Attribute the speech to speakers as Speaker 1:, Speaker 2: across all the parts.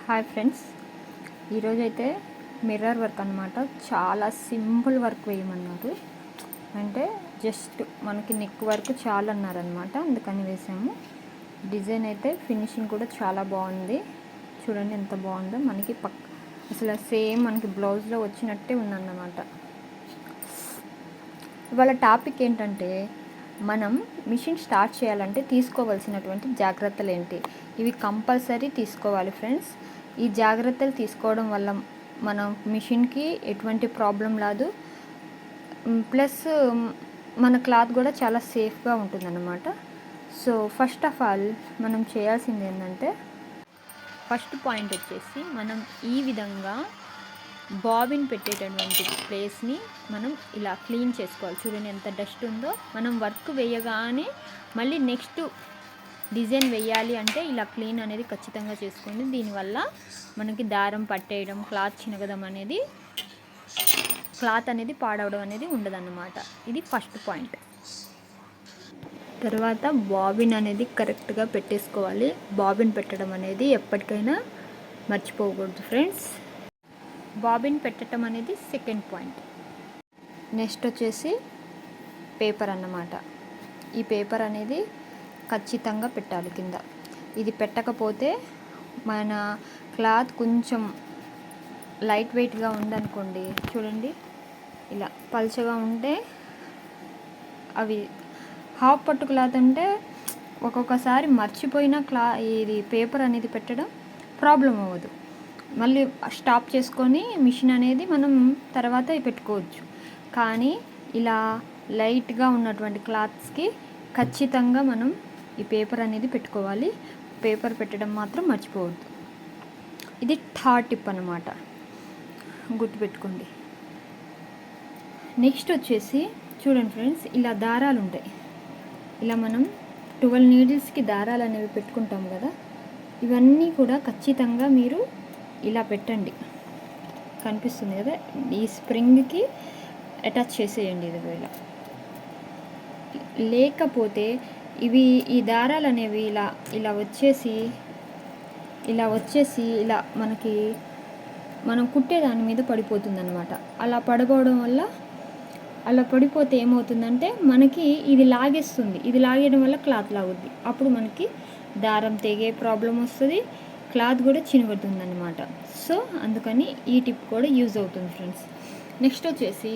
Speaker 1: Hi friends, ఈరోజైతే mirror work అనమాట. చాలా సింపుల్ వర్క్ వేయమన్నారు. అంటే జస్ట్ మనకి నెక్ వర్క్ చాలా అన్నారనమాట, అందుకని వేసాము. డిజైన్ అయితే ఫినిషింగ్ కూడా చాలా బాగుంది. చూడండి ఎంత బాగుందో. మనకి అసలు సేమ్ మనకి బ్లౌజ్లో వచ్చినట్టే ఉందన్నమాట. ఇవాళ టాపిక్ ఏంటంటే, మనం మిషన్ స్టార్ట్ చేయాలంటే తీసుకోవాల్సినటువంటి జాగ్రత్తలు ఏంటి, ఇవి కంపల్సరీ తీసుకోవాలి ఫ్రెండ్స్. ఈ జాగ్రత్తలు తీసుకోవడం వల్ల మనం మిషన్కి ఎటువంటి ప్రాబ్లం రాదు, ప్లస్ మన క్లాత్ కూడా చాలా సేఫ్గా ఉంటుందన్నమాట. సో ఫస్ట్ ఆఫ్ ఆల్ మనం చేయాల్సింది ఏంటంటే, ఫస్ట్ పాయింట్ వచ్చేసి మనం ఈ విధంగా బాబిన్ పెట్టేటటువంటి ప్లేస్ని మనం ఇలా క్లీన్ చేసుకోవాలి. చూడండి ఎంత డస్ట్ ఉందో. మనం వర్క్ వేయగానే మళ్ళీ నెక్స్ట్ డిజైన్ వేయాలి అంటే ఇలా క్లీన్ అనేది ఖచ్చితంగా చేసుకోండి. దీనివల్ల మనకి దారం పట్టేయడం, క్లాత్ అనేది పాడవడం అనేది ఉండదన్నమాట. ఇది ఫస్ట్ పాయింట్. తర్వాత బాబిన్ అనేది కరెక్ట్గా పెట్టేసుకోవాలి. బాబిన్ పెట్టడం అనేది ఎప్పటికైనా మర్చిపోకూడదు ఫ్రెండ్స్. బాబిన్ పెట్టడం అనేది సెకండ్ పాయింట్. నెక్స్ట్ వచ్చేసి పేపర్ అన్నమాట. ఈ పేపర్ అనేది ఖచ్చితంగా పెట్టాలి కింద. ఇది పెట్టకపోతే మన క్లాత్ కొంచెం లైట్ వెయిట్గా ఉందనుకోండి, చూడండి ఇలా పల్చగా ఉంటే, అవి హాఫ్ పట్టు క్లాత్ అంటే ఒక్కొక్కసారి మర్చిపోయిన ఇది పేపర్ అనేది పెట్టడం ప్రాబ్లం అవ్వదు. మళ్ళీ స్టాప్ చేసుకొని మిషన్ అనేది మనం తర్వాత పెట్టుకోవచ్చు. కానీ ఇలా లైట్గా ఉన్నటువంటి క్లాత్స్కి ఖచ్చితంగా మనం ఈ పేపర్ అనేది పెట్టుకోవాలి. పేపర్ పెట్టడం మాత్రం మర్చిపోవద్దు. ఇది థర్డ్ టిప్ అన్నమాట, గుర్తుపెట్టుకోండి. నెక్స్ట్ వచ్చేసి చూడండి ఫ్రెండ్స్, ఇలా దారాలు ఉంటాయి. ఇలా మనం 12 నీడిల్స్కి దారాలు అనేవి పెట్టుకుంటాం కదా, ఇవన్నీ కూడా ఖచ్చితంగా మీరు ఇలా పెట్టండి. కనిపిస్తుంది కదా, ఈ స్ప్రింగ్కి అటాచ్ చేసేయండి. ఇది ఇలా లేకపోతే ఈ దారాలు అనేవి ఇలా వచ్చేసి ఇలా మనం కుట్టే దాని మీద పడిపోతుంది అనమాట. అలా పడిపోతే ఏమవుతుందంటే మనకి ఇది లాగేస్తుంది. ఇది లాగేయడం వల్ల క్లాత్ లాగుద్ది. అప్పుడు మనకి దారం తెగే ప్రాబ్లం వస్తుంది, క్లాత్ కూడా చినుగుతుంది అనమాట. సో అందుకని ఈ టిప్ కూడా యూజ్ అవుతుంది ఫ్రెండ్స్. నెక్స్ట్ వచ్చేసి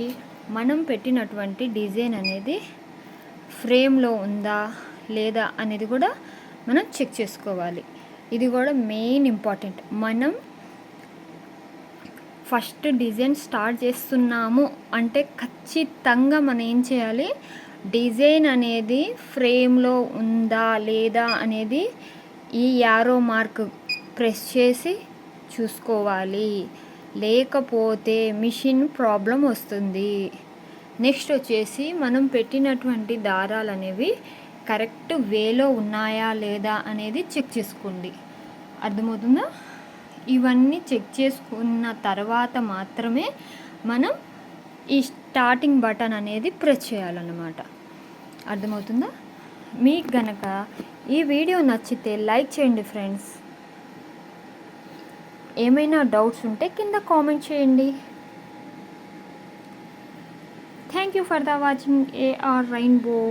Speaker 1: మనం పెట్టినటువంటి డిజైన్ అనేది ఫ్రేమ్లో ఉందా లేదా అనేది కూడా మనం చెక్ చేసుకోవాలి. ఇది కూడా మెయిన్ ఇంపార్టెంట్. మనం ఫస్ట్ డిజైన్ స్టార్ట్ చేస్తున్నాము అంటే ఖచ్చితంగా మనం ఏం చేయాలి, డిజైన్ అనేది ఫ్రేమ్లో ఉందా లేదా అనేది ఈ యారో మార్క్ ప్రెస్ చేసి చూసుకోవాలి. లేకపోతే మిషన్ ప్రాబ్లం వస్తుంది. నెక్స్ట్ వచ్చేసి మనం పెట్టినటువంటి దారాలు అనేవి కరెక్ట్ వేలో ఉన్నాయా లేదా అనేది చెక్ చేసుకోండి. అర్థమవుతుందా? ఇవన్నీ చెక్ చేసుకున్న తర్వాత మాత్రమే మనం ఈ స్టార్టింగ్ బటన్ అనేది ప్రెస్ చేయాలన్నమాట. అర్థమవుతుందా? మీకు గనక ఈ వీడియో నచ్చితే లైక్ చేయండి ఫ్రెండ్స్. ఏమైనా డౌట్స్ ఉంటే కింద కామెంట్ చేయండి. Thank you for the watching AR Rainbow.